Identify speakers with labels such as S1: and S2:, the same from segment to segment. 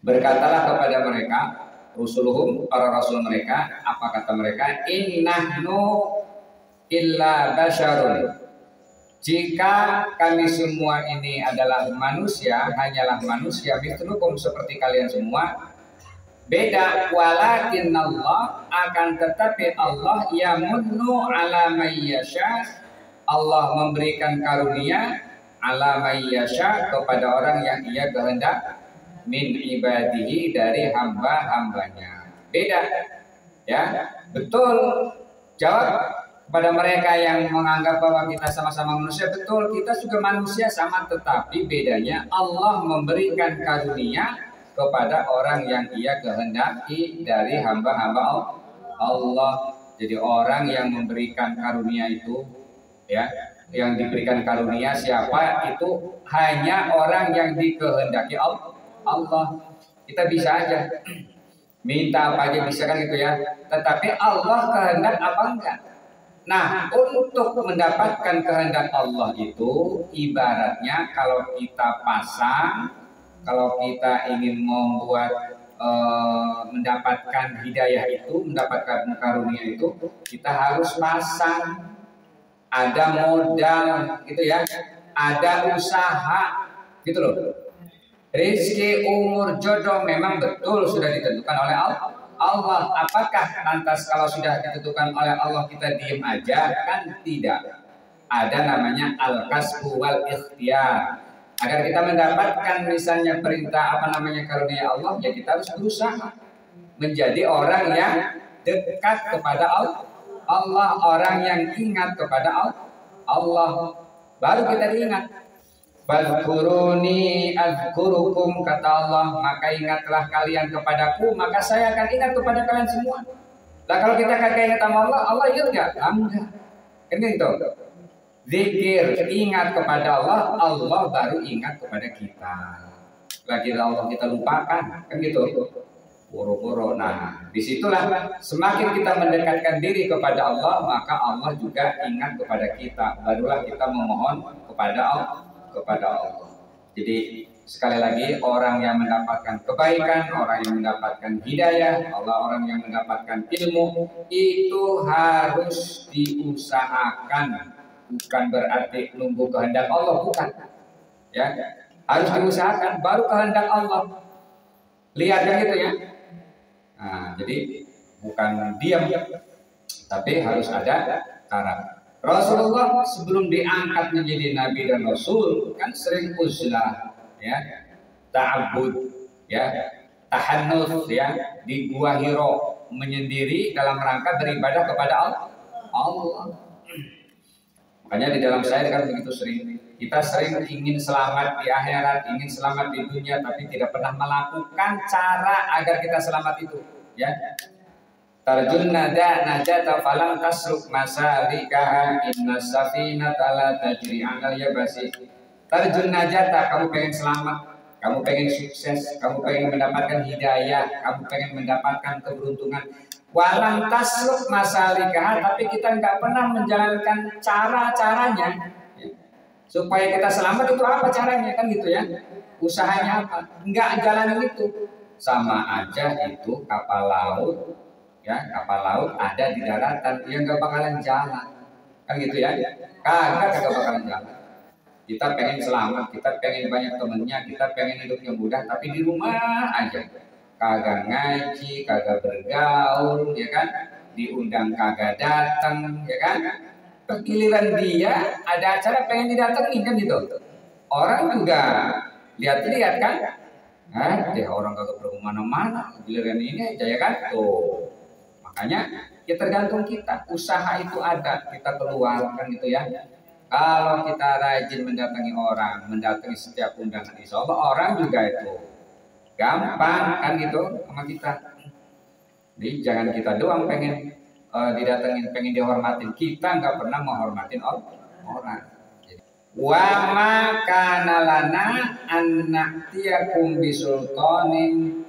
S1: Berkatalah kepada mereka rusuluhum, para rasul mereka, apa kata mereka? Innahnu illa basyarun. Jika kami semua ini adalah manusia, hanyalah manusia mithlukum seperti kalian semua. Beda, walakin Allah, akan tetapi Allah yamunnu ala may yasha, Allah memberikan karunia ala may yasha kepada orang yang ia kehendak min ibadihi dari hamba-hambanya. Beda, ya, betul. Jawab pada mereka yang menganggap bahwa kita sama-sama manusia, betul, kita juga manusia sama, tetapi bedanya Allah memberikan karunia kepada orang yang ia kehendaki dari hamba-hamba Allah. Jadi orang yang memberikan karunia itu, ya, yang diberikan karunia siapa itu hanya orang yang dikehendaki Allah. Kita bisa aja minta apa aja bisa kan gitu ya, tetapi Allah kehendak apa enggak? Nah, untuk mendapatkan kehendak Allah itu ibaratnya kalau kita pasang, kalau kita ingin membuat mendapatkan hidayah itu, mendapatkan karunia itu, kita harus pasang, ada modal gitu ya, ada usaha gitu loh. Rizki, umur, jodoh memang betul sudah ditentukan oleh Allah. Apakah lantas kalau sudah ditentukan oleh Allah kita diam aja? Kan tidak. Ada namanya al-kasbu wal ikhtiyar. Agar kita mendapatkan misalnya perintah apa namanya karunia Allah, ya kita harus berusaha menjadi orang yang dekat kepada Allah, orang yang ingat kepada Allah, baru kita diingat. Fadhkuruni adzkurukum, kata Allah, maka ingatlah kalian kepadaku, maka saya akan ingat kepada kalian semua. Nah kalau kita kagak ingat sama Allah, Allah ingat nggak? Enggak. Kan gitu. Zikir, ingat kepada Allah, Allah baru ingat kepada kita. Lagi Allah kita lupakan, kan gitu. Boro-boro. Nah, disitulah semakin kita mendekatkan diri kepada Allah, maka Allah juga ingat kepada kita. Barulah kita memohon kepada Allah. Jadi sekali lagi, orang yang mendapatkan kebaikan, orang yang mendapatkan hidayah, orang yang mendapatkan ilmu itu harus diusahakan, bukan berarti nunggu kehendak Allah, bukan. Ya, harus diusahakan baru kehendak Allah. Lihat kan gitu ya. Nah, jadi bukan diam, tapi harus ada cara. Rasulullah sebelum diangkat menjadi nabi dan rasul kan sering uzlah, ya, ta'abbud, ya, tahannus, ya, di gua Hiro menyendiri dalam rangka beribadah kepada Allah. Makanya di dalam syair kan begitu sering, kita sering ingin selamat di akhirat, ingin selamat di dunia, tapi tidak pernah melakukan cara agar kita selamat itu, ya. Tarjun najata falam tasruk masalikaha inna safinata la tajri 'alal yabasi. Tarjun najata, kamu pengen selamat, kamu pengen sukses, kamu pengen mendapatkan hidayah, kamu pengen mendapatkan keberuntungan. Walam tasruk masalikaha, tapi kita nggak pernah menjalankan cara-caranya supaya kita selamat. Itu apa caranya, kan gitu ya, usahanya apa, nggak jalanin itu. Sama aja itu kapal laut, ya, kapal laut ada di daratan, yang nggak bakalan jalan, kan gitu ya, kagak bakalan jalan. Kita pengen selamat, kita pengen banyak temennya, kita pengen hidupnya mudah, tapi di rumah aja, kagak ngaji, kagak bergaul, ya kan, diundang kagak datang, ya kan. Giliran dia ada acara pengen didatengin, kan gitu. Orang juga lihat-lihat kan, dia orang kagak perlu mana-mana, giliran ini aja, ya kan. Tuh, makanya ya tergantung kita, usaha itu ada, kita keluar, kan gitu ya. Kalau kita rajin mendatangi orang, mendatangi setiap undangan, insya Allah orang juga itu gampang, kan gitu sama kita. Jadi jangan kita doang pengen didatengin, pengen dihormatin, kita nggak pernah menghormatin orang. Wa ma kana lana an na'tiyakum bisultanin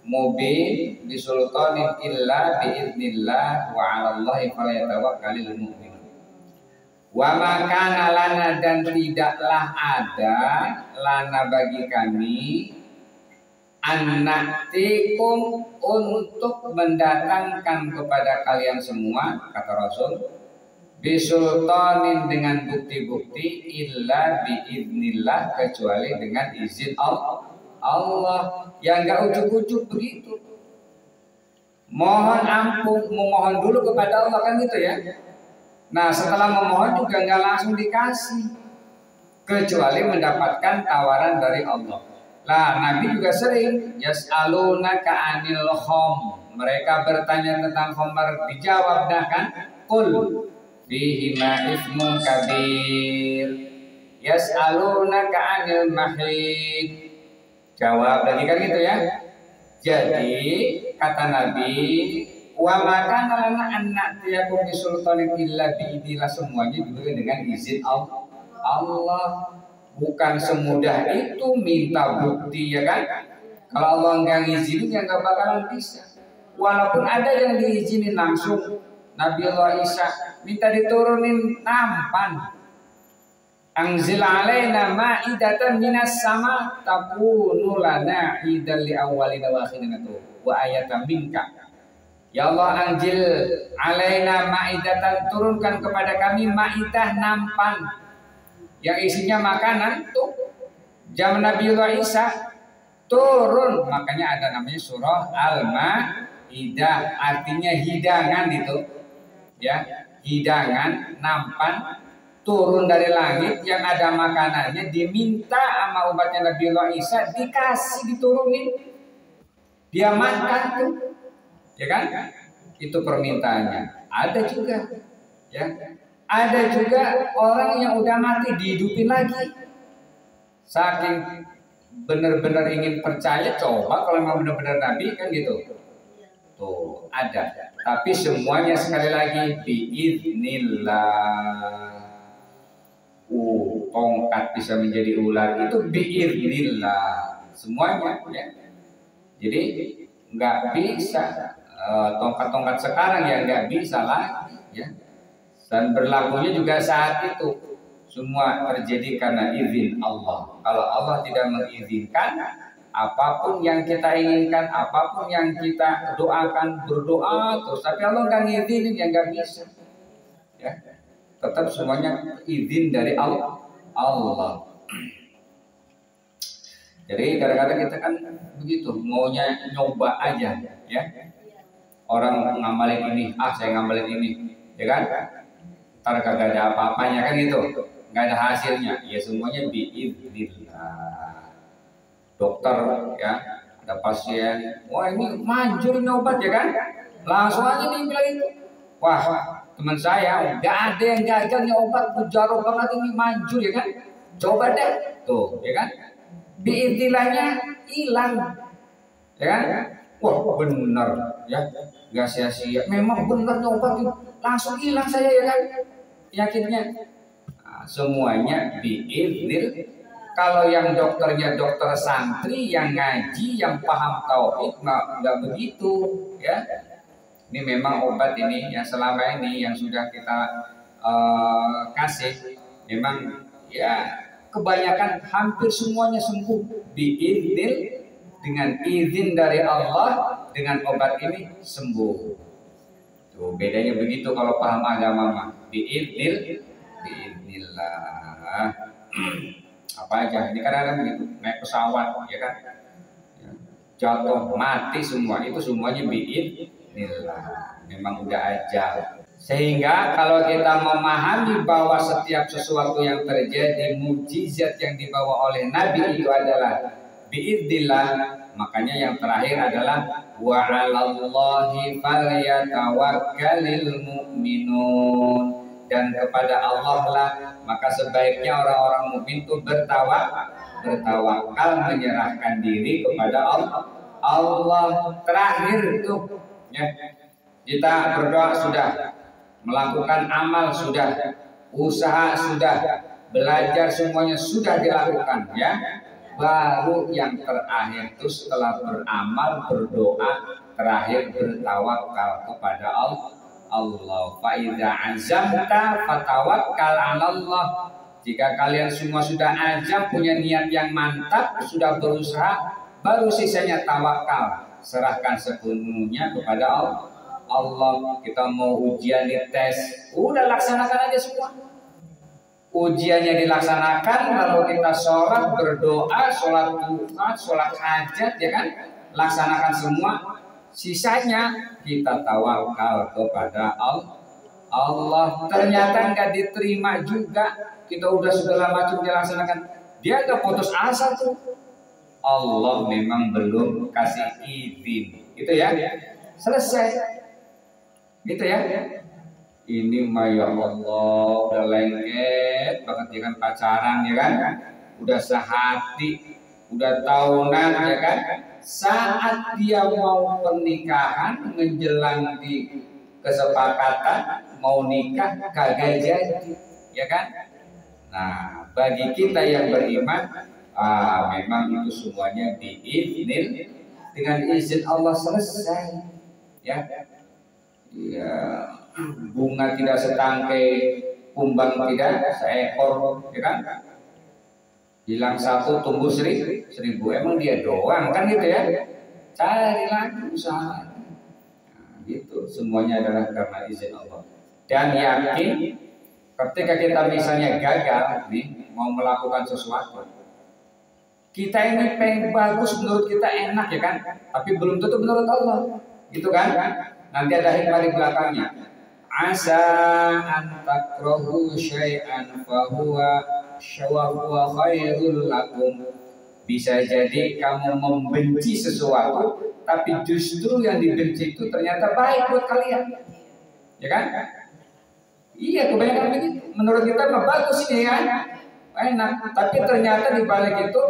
S1: mubin bisultanin illa biidznillah wa 'alallahi falyatawakkalul mu'minun. Wa ma kana lana, dan tidaklah ada lana bagi kami annatikum untuk mendatangkan kepada kalian semua, kata Rasul, bisultanin dengan bukti-bukti illa biidnillah, kecuali dengan izin Allah. Yang enggak ujuk-ujuk begitu. Mohon ampun, memohon dulu kepada Allah, kan gitu ya. Nah, setelah memohon juga enggak langsung dikasih, kecuali mendapatkan tawaran dari Allah. Lah, Nabi juga sering yas'alunaka 'anil khom. Mereka bertanya tentang khamar, dijawab dah kan? Qul fihi ma ismun kabir. Yas'alunaka 'anil mahid. Jawab lagi kan gitu ya. Jadi kata Nabi, wa maka lana an na'tiyakum bisultanin illa biidillah, semuanya diberi dengan izin Allah. Bukan semudah itu minta bukti, ya kan? Kalau Allah nggak ngizinin ya nggak bakalan bisa. Walaupun ada yang diizinin langsung, Nabi Allah Isa minta diturunin nampan. Anzil alaina ma'idatan minas sama takunu lana idal li awwalina wa akhirina wa ayatan minka. Ya Allah, anzil alaina ma'idatan, turunkan kepada kami ma'idah, nampan yang isinya makanan tuh. Zaman Nabiullah Isa turun, makanya ada namanya surah Al-Maidah, artinya hidangan itu ya, hidangan, nampan turun dari langit yang ada makanannya, diminta sama umatnya Nabiullah Isa, dikasih, diturunin, dia makan tuh, ya kan? Itu permintaannya. Ada juga ya, ada juga orang yang udah mati dihidupin lagi. Saking benar-benar ingin percaya, coba kalau memang benar-benar Nabi kan gitu. Tuh ada. Tapi semuanya sekali lagi biiznillah. Tongkat bisa menjadi ular itu biiznillah. Semuanya ya. Jadi nggak bisa tongkat-tongkat sekarang ya nggak bisa lagi ya. Dan berlakunya juga saat itu semua terjadi karena izin Allah. Kalau Allah tidak mengizinkan, apapun yang kita inginkan, apapun yang kita doakan, berdoa terus, tapi Allah nggak ngizinin, ya nggak bisa. Ya, tetap semuanya izin dari Allah. Jadi kadang-kadang kita kan begitu, maunya nyoba aja, ya. Orang ngamalin ini, saya ngamalin ini, ya kan? Ntar kagak ada apa-apanya kan gitu, nggak ada hasilnya, ya semuanya biiznillah. Dokter ya, ada pasien, wah ini manjur nyobat ya kan, langsung aja nih bilang itu, wah teman saya nggak ada yang gagal nih obat, mujarab banget ini, manjur ya kan, coba deh tuh ya kan, biiznillahnya hilang ya kan, wah bener ya, nggak sia-sia, memang bener nyobat langsung hilang saya ya kan, yakinnya. Nah, semuanya biiznillah. Kalau yang dokternya dokter santri yang ngaji, yang paham tauhid, nggak begitu ya. Ini memang obat ini yang selama ini yang sudah kita kasih, memang ya kebanyakan hampir semuanya sembuh biiznillah, dengan izin dari Allah, dengan obat ini sembuh. Tuh, bedanya begitu kalau paham agama mah. Biiznillah. Apa aja, ini kadang-kadang begitu, naik pesawat ya kan, jatuh mati semua, itu semuanya biiznillah, memang udah ajal. Sehingga kalau kita memahami bahwa setiap sesuatu yang terjadi, mukjizat yang dibawa oleh Nabi itu adalah biiznillah, makanya yang terakhir adalah wa 'alallahi falyatawakkalul mu'minun, dan kepada Allah lah maka sebaiknya orang-orang mukmin itu bertawakal, menyerahkan diri kepada Allah. Terakhir itu ya, kita berdoa sudah, melakukan amal sudah, usaha sudah, belajar semuanya sudah dilakukan ya. Baru yang terakhir itu setelah beramal, berdoa, terakhir bertawakal kepada Allah. Fa idza azamta fatawakkal 'alallah. Jika kalian semua sudah azam, punya niat yang mantap, sudah berusaha, baru sisanya tawakal, serahkan sepenuhnya kepada Allah. Kita mau ujian dites, udah laksanakan aja semua. Ujiannya dilaksanakan, lalu kita sholat, berdoa, sholat duha, sholat hajat, ya kan? Laksanakan semua. Sisanya kita tawakal kepada Allah. Ternyata nggak diterima juga. Kita udah segala macam dilaksanakan, dia nggak putus asa tuh. Allah memang belum kasih izin, gitu ya. Selesai, gitu ya. Ini mah ya Allah udah lengket banget ya kan, pacaran ya kan, udah sehati, udah tahunan ya kan. Saat dia mau pernikahan, menjelang di kesepakatan mau nikah kagak jadi, ya kan. Nah, bagi kita yang beriman, memang itu semuanya diizinkan dengan izin Allah, selesai. Ya, ya, bunga tidak setangkai, kumbang tidak seekor, ya kan. Hilang satu tumbuh seribu, emang dia doang kan gitu ya. Cari lagi usaha. Nah, gitu, semuanya adalah karena izin Allah. Dan yakin ketika kita misalnya gagal nih mau melakukan sesuatu, kita ini pengen bagus, menurut kita enak ya kan, tapi belum tentu menurut Allah, gitu kan. Nanti ada hikmah di belakangnya. Asa an takrahu syai'an fahuwa khairul lakum. Bisa jadi kamu membenci sesuatu, tapi justru yang dibenci itu ternyata baik buat kalian, ya kan? Iya, kebanyakan begitu. Menurut kita mah bagus ini kan, enak. Tapi ternyata di balik itu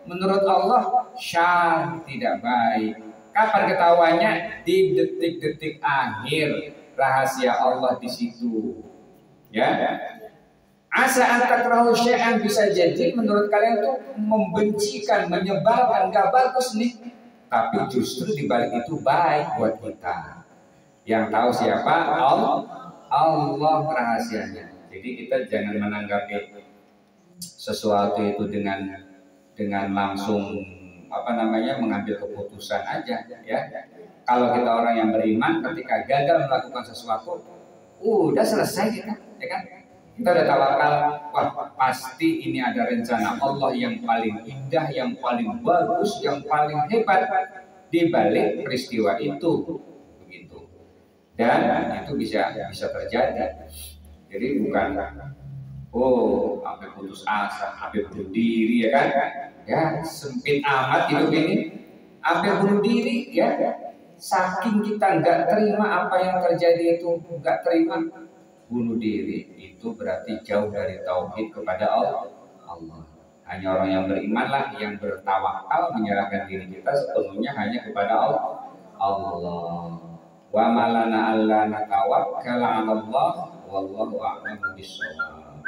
S1: menurut Allah syar, tidak baik. Kapan ketahuannya? Di detik-detik akhir. Rahasia Allah di situ. Ya. Asa antakrahu syai'an, bisa jadi menurut kalian itu membencikan, menyebalkan, gak bagus nih. Tapi justru di balik itu baik buat kita. Yang tahu siapa? Allah rahasianya. Jadi kita jangan menanggapi sesuatu itu dengan langsung mengambil keputusan aja ya. Kalau kita orang yang beriman, ketika gagal melakukan sesuatu, udah selesai kita, ya kan? Kita udah tawakal, wah pasti ini ada rencana Allah yang paling indah, yang paling bagus, yang paling hebat di balik peristiwa itu. Dan itu bisa terjadi. Jadi bukan sampai putus asa, sampai bunuh diri, ya kan? Ya, sempit amat hidup ini, sampai bunuh diri, ya. Saking kita nggak terima apa yang terjadi itu, nggak terima, bunuh diri. Itu berarti jauh dari tauhid kepada Allah. Hanya orang yang beriman lah yang bertawakal, menyerahkan diri kita sepenuhnya hanya kepada Allah. Wa malana alla natawakkala 'ala Allah wallahu a'lamu bissawab.